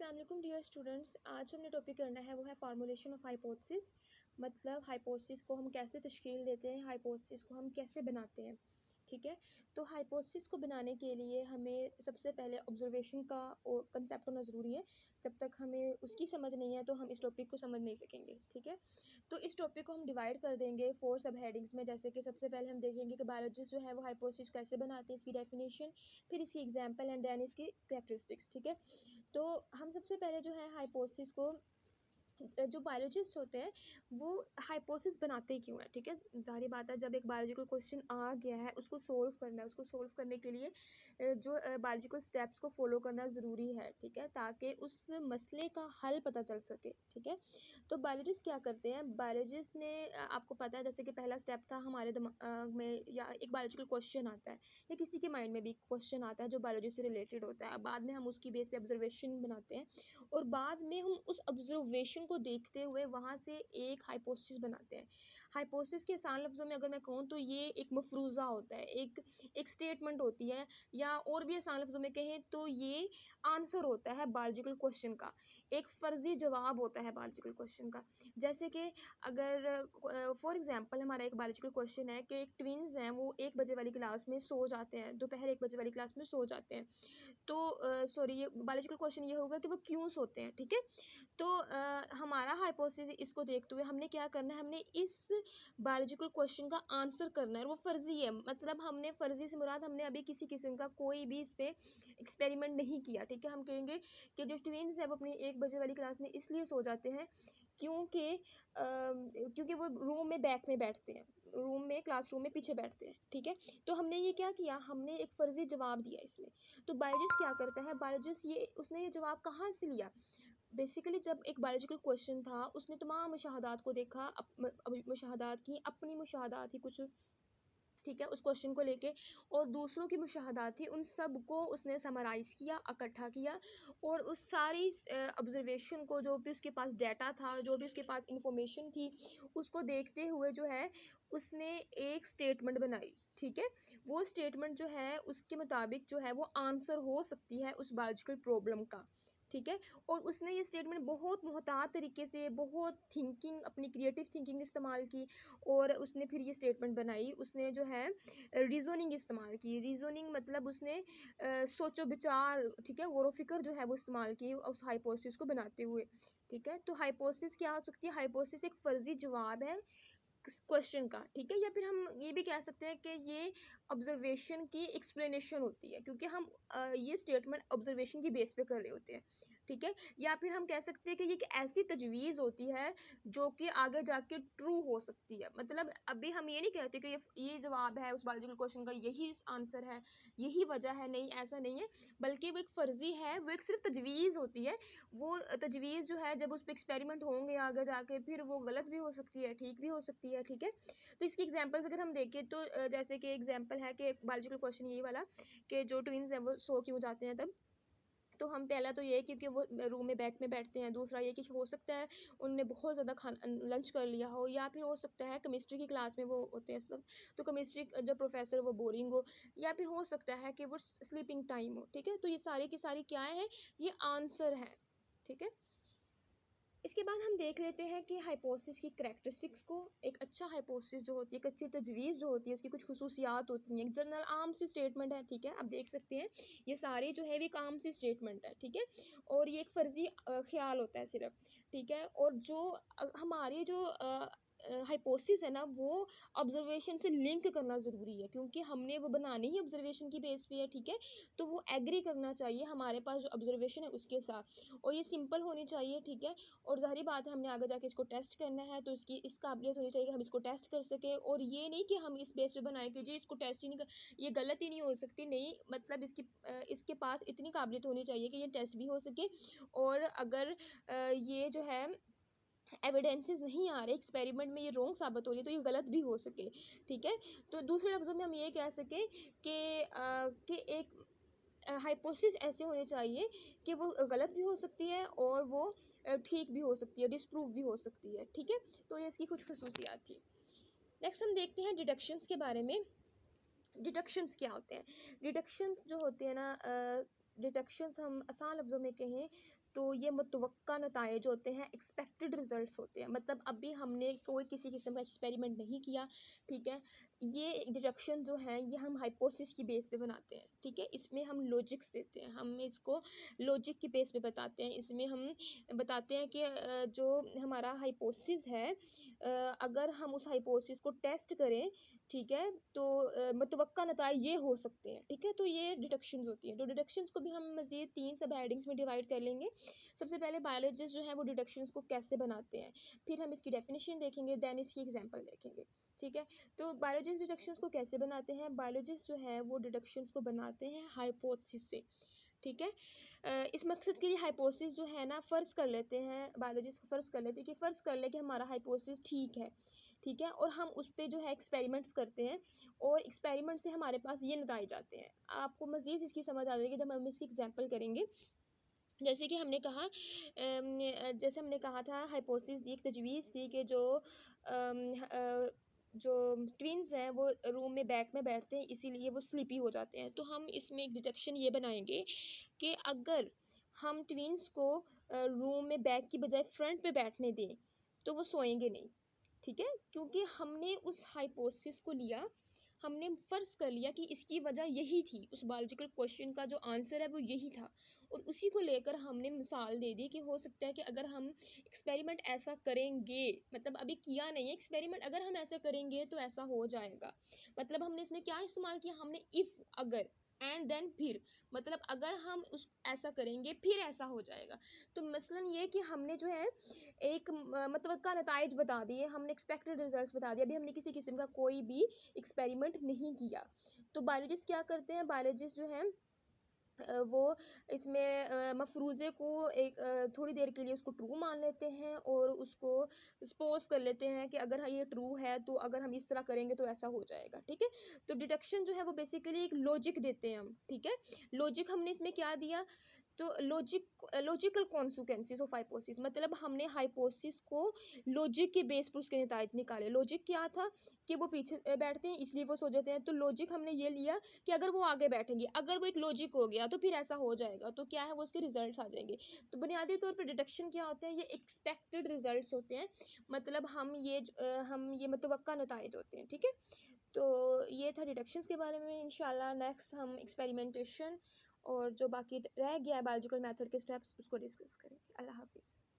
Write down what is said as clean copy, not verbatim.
अस्सलाम वालेकुम dear students. आज हमने टॉपिक करना है वो है फार्मूलेशन ऑफ हाइपोथेसिस। मतलब हाइपोथेसिस को हम कैसे तश्कील देते हैं, हाइपोथेसिस को हम कैसे बनाते हैं। ठीक है, तो हाइपोथेसिस को बनाने के लिए हमें सबसे पहले ऑब्जर्वेशन का कंसेप्ट होना ज़रूरी है। जब तक हमें उसकी समझ नहीं है तो हम इस टॉपिक को समझ नहीं सकेंगे। ठीक है, तो इस टॉपिक को हम डिवाइड कर देंगे 4 सब हेडिंग्स में। जैसे कि सबसे पहले हम देखेंगे कि बायोलॉजिस्ट जो है वो हाइपोथेसिस कैसे बनाते हैं, इसकी डेफिनेशन, फिर इसकी एग्जांपल एंड देन इसकी कैरेक्टरिस्टिक्स। ठीक है, तो हम सबसे पहले जो है हाइपोथेसिस को, जो बायोलॉजिस्ट होते हैं वो हाइपोथेसिस बनाते ही क्यों है। ठीक है, जाहिर बात है जब एक बायोलॉजिकल क्वेश्चन आ गया है उसको सोल्व करना है, उसको सोल्व करने के लिए जो बायोलॉजिकल स्टेप्स को फॉलो करना ज़रूरी है। ठीक है, ताकि उस मसले का हल पता चल सके। ठीक है, तो बायोलॉजिस्ट क्या करते हैं, बायोलॉजिस्ट ने आपको पता है जैसे कि पहला स्टेप था हमारे दिमाग में, या एक बायोलॉजिकल क्वेश्चन आता है या किसी के माइंड में भी क्वेश्चन आता है जो बायोलॉजी से रिलेटेड होता है। बाद में हम उसकी बेस पे ऑब्जर्वेशन बनाते हैं और बाद में हम उस ऑब्जर्वेशन को देखते हुए वहाँ से एक हाइपोथेसिस बनाते हैं। हाइपोथेसिस के आसान लफ्ज़ों में अगर मैं कहूँ तो ये एक मफरूज़ा होता है, एक स्टेटमेंट होती है, या और भी आसान लफ्ज़ों में कहें तो ये आंसर होता है बायोलॉजिकल क्वेश्चन का, एक फ़र्ज़ी जवाब होता है बायोलॉजिकल क्वेश्चन का। जैसे कि अगर फॉर एग्जांपल हमारा एक बायोलॉजिकल क्वेश्चन है कि एक ट्विन्स हैं, वो 1 बजे वाली क्लास में सो जाते हैं, दोपहर 1 बजे वाली क्लास में सो जाते हैं। तो सॉरी, ये बायोलॉजिकल क्वेश्चन ये होगा कि वो क्यों सोते हैं। ठीक है, तो हमारा हाइपोथेसिस इसको देखते हुए हमने क्या करना है, हमने इस बायोलॉजिकल क्वेश्चन का आंसर करना है। वो फर्जी है, मतलब हमने फर्जी से मुराद हमने अभी किसी किस्म का कोई भी इस पे एक्सपेरिमेंट नहीं किया। ठीक है, हम कहेंगे कि जो ट्विन्स है वो अपनी 1 बजे वाली क्लास में इसलिए सो जाते हैं क्योंकि वो रूम में बैक में बैठते हैं, रूम में क्लासरूम में पीछे बैठते हैं। ठीक है, तो हमने ये क्या किया, हमने एक फर्जी जवाब दिया इसमें। तो बायोलॉजिस्ट क्या करता है, बायोलॉजिस्ट उसने ये जवाब कहाँ से लिया। बेसिकली जब एक बायोलॉजिकल क्वेश्चन था उसने तमाम मुशाहदात को देखा, मुशाहदात की, अपनी मुशाहदात थी कुछ, ठीक है, उस क्वेश्चन को लेके, और दूसरों की मुशाहदात थी, उन सब को उसने समराइज़ किया, इकट्ठा किया, और उस सारी ऑब्जर्वेशन को, जो भी उसके पास डाटा था, जो भी उसके पास इंफॉर्मेशन थी, उसको देखते हुए जो है उसने एक स्टेटमेंट बनाई। ठीक है, वो स्टेटमेंट जो है उसके मुताबिक जो है वो आंसर हो सकती है उस बायोलॉजिकल प्रॉब्लम का। ठीक है, और उसने ये स्टेटमेंट बहुत मुहतात तरीके से, बहुत थिंकिंग, अपनी क्रिएटिव थिंकिंग इस्तेमाल की, और उसने फिर ये स्टेटमेंट बनाई। उसने जो है रीजनिंग इस्तेमाल की। रीजनिंग मतलब उसने सोचो विचार, ठीक है, गौर फिक्र जो है वो इस्तेमाल की उस हाइपोथेसिस को बनाते हुए। ठीक है, तो हाइपोथेसिस क्या हो सकती है, हाइपोथेसिस एक फर्जी जवाब है क्वेश्चन का। ठीक है, या फिर हम ये भी कह सकते हैं कि ये ऑब्जर्वेशन की एक्सप्लेनेशन होती है, क्योंकि हम ये स्टेटमेंट ऑब्जर्वेशन की बेस पे कर रहे होते हैं। ठीक है, या फिर हम कह सकते हैं कि ये एक ऐसी तजवीज़ होती है जो कि आगे जाके ट्रू हो सकती है। मतलब अभी हम ये नहीं कहते कि ये जवाब है उस बायोलॉजिकल क्वेश्चन का, यही आंसर है, यही वजह है, नहीं, ऐसा नहीं है, बल्कि वो एक फ़र्ज़ी है, वो एक सिर्फ तजवीज़ होती है। वो तजवीज़ जो है जब उस पर एक्सपेरिमेंट होंगे आगे जाके, फिर वो गलत भी हो सकती है, ठीक भी हो सकती है। ठीक है, तो इसकी एग्जांपल्स अगर हम देखें तो जैसे कि एग्जांपल है कि बायोलॉजिकल क्वेश्चन यही वाला कि जो ट्विन्स हैं वो सो क्यों जाते हैं तब। तो हम पहला तो ये क्योंकि वो रूम में बैक में बैठते हैं, दूसरा ये कि हो सकता है उनने बहुत ज़्यादा खाना लंच कर लिया हो, या फिर हो सकता है केमिस्ट्री की क्लास में वो होते हैं सब, तो केमिस्ट्री जो प्रोफेसर वो बोरिंग हो, या फिर हो सकता है कि वो स्लीपिंग टाइम हो। ठीक है, तो ये सारी की सारी क्या है, ये आंसर है। ठीक है, इसके बाद हम देख लेते हैं कि हाइपोथेसिस की करैक्टरिस्टिक्स को। एक अच्छा हाइपोथेसिस जो होती है, एक अच्छी तजवीज़ जो होती है, उसकी कुछ खुसूसियात होती हैं। एक जनरल आम सी स्टेटमेंट है। ठीक है, आप देख सकते हैं ये सारे जो है भी एक आम सी स्टेटमेंट है। ठीक है, और ये एक फ़र्ज़ी ख्याल होता है सिर्फ। ठीक है, और जो हमारी जो हाइपोथेसिस है ना, वो ऑब्जर्वेशन से लिंक करना ज़रूरी है, क्योंकि हमने वो बनानी ही ऑब्जर्वेशन की बेस पे है। ठीक है, तो वो एग्री करना चाहिए हमारे पास जो ऑब्जर्वेशन है उसके साथ, और ये सिंपल होनी चाहिए। ठीक है, और ज़ाहिर बात है हमने आगे जाके इसको टेस्ट करना है, तो इसकी इस काबिलियत होनी चाहिए कि हम इसको टेस्ट कर सकें, और ये नहीं कि हम इस बेस पे बनाएं कि जी इसको टेस्ट ही नहीं कर, ये गलत ही नहीं हो सकती, नहीं, मतलब इसके पास इतनी काबिलियत होनी चाहिए कि ये टेस्ट भी हो सके, और अगर ये जो है एविडेंसेस नहीं आ रहे, एक्सपेरिमेंट में ये रॉन्ग साबित हो रही है, तो ये गलत भी हो सके। ठीक है, तो दूसरे लफ्ज़ों में हम ये कह सकें कि एक हाइपोथेसिस ऐसे होने चाहिए कि वो गलत भी हो सकती है और वो ठीक भी हो सकती है, डिसप्रूव भी हो सकती है। ठीक है, तो ये इसकी कुछ खसूसियात थी। नेक्स्ट हम देखते हैं डिडक्शंस के बारे में। डिडक्शंस क्या होते हैं, डिडक्शंस जो होते हैं ना, डिडक्शंस हम आसान लफ्ज़ों में कहें तो ये मुतवक्का नताइज होते हैं, एक्सपेक्टेड रिजल्ट्स होते हैं। मतलब अभी हमने कोई किसी किस्म का एक्सपेरिमेंट नहीं किया, ठीक है। ये डिडक्शन जो है ये हम हाइपोथेसिस की बेस पे बनाते हैं, ठीक है। इसमें हम लॉजिक्स देते हैं, हम इसको लॉजिक की बेस पे बताते हैं। इसमें हम बताते हैं कि जो हमारा हाइपोथेसिस है, अगर हम उस हाइपोथेसिस को टेस्ट करें, ठीक है, तो मुतवक्का नताइज ये हो सकते हैं, ठीक है। तो ये डिडक्शंस होती हैं। तो डिडक्शंस को भी हम मज़ीद 3 सब हेडिंग्स में डिवाइड कर लेंगे। सबसे पहले बायोलॉजिस्ट जो है वो डिडक्शंस को कैसे बनाते हैं, फिर हम इसकी डेफिनेशन देखेंगे, देन इसकी एग्जांपल देखेंगे, ठीक है। तो बायोलॉजिस्ट डिडक्शंस को कैसे बनाते हैं? बायोलॉजिस्ट जो है वो डिडक्शंस को बनाते हैं हाइपोथेसिस से, ठीक है। इस मकसद के लिए हाइपोथेसिस जो है ना, फ़र्ज़ कर लेते हैं, बायोलॉजिस्ट फ़र्ज़ कर लेते हैं कि फ़र्ज़ कर ले कि हमारा हाइपोथेसिस ठीक है, ठीक है, और हम उस पे जो है एक्सपेरिमेंट्स करते हैं और एक्सपेरिमेंट से हमारे पास ये नताइज आते हैं। आपको मज़ीद इसकी समझ आ जाएगी जब हम इसकी एग्जांपल करेंगे। जैसे कि हमने कहा, जैसे हमने कहा था हाइपोथेसिस एक तजवीज़ थी कि जो ट्विन्स हैं वो रूम में बैक में बैठते हैं, इसीलिए वो स्लीपी हो जाते हैं। तो हम इसमें एक डिडक्शन ये बनाएंगे कि अगर हम ट्विन्स को रूम में बैक की बजाय फ्रंट पे बैठने दें तो वो सोएंगे नहीं, ठीक है। क्योंकि हमने उस हाइपोथेसिस को लिया, हमने फ़र्ज़ कर लिया कि इसकी वजह यही थी, उस बायोलॉजिकल क्वेश्चन का जो आंसर है वो यही था, और उसी को लेकर हमने मिसाल दे दी कि हो सकता है कि अगर हम एक्सपेरिमेंट ऐसा करेंगे, मतलब अभी किया नहीं है एक्सपेरिमेंट, अगर हम ऐसा करेंगे तो ऐसा हो जाएगा। मतलब हमने इसमें क्या इस्तेमाल किया, हमने इफ़, अगर, एंड देन फिर, मतलब अगर हम उस ऐसा करेंगे फिर ऐसा हो जाएगा। तो मसलन ये कि हमने जो है एक मतवक्का नताइज बता दिए, हमने एक्सपेक्टेड रिजल्ट्स बता दिए, अभी हमने किसी किस्म का कोई भी एक्सपेरिमेंट नहीं किया। तो बायोलॉजिस्ट क्या करते हैं, बायोलॉजिस्ट जो है वो इसमें मफरूज़े को एक थोड़ी देर के लिए उसको ट्रू मान लेते हैं और उसको सपोज कर लेते हैं कि अगर ये ट्रू है तो अगर हम इस तरह करेंगे तो ऐसा हो जाएगा, ठीक है। तो डिडक्शन जो है वो बेसिकली एक लॉजिक देते हैं हम, ठीक है। लॉजिक हमने इसमें क्या दिया, तो लॉजिकल कॉन्सिक्वेंसेस ऑफ हाइपोथेसिस, मतलब हमने हाइपोथेसिस को लॉजिक के बेस पर उसके नतायज निकाले। लॉजिक क्या था कि वो पीछे बैठते हैं इसलिए वो सो जाते हैं, तो लॉजिक हमने ये लिया कि अगर वो आगे बैठेंगे, अगर वो एक लॉजिक हो गया तो फिर ऐसा हो जाएगा, तो क्या है वो उसके रिजल्ट्स आ जाएंगे। तो बुनियादी तौर पर डिडक्शन क्या होते हैं, ये एक्सपेक्टेड रिजल्ट्स होते हैं, मतलब हम ये मुतवक्का नताइज होते हैं, ठीक है। तो ये था डिडक्शंस के बारे में। इंशाल्लाह नेक्स्ट हम एक्सपेरिमेंटेशन और जो बाकी रह गया है बायोलॉजिकल मेथड के स्टेप्स उसको डिस्कस करेंगे। अल्लाह हाफिज़।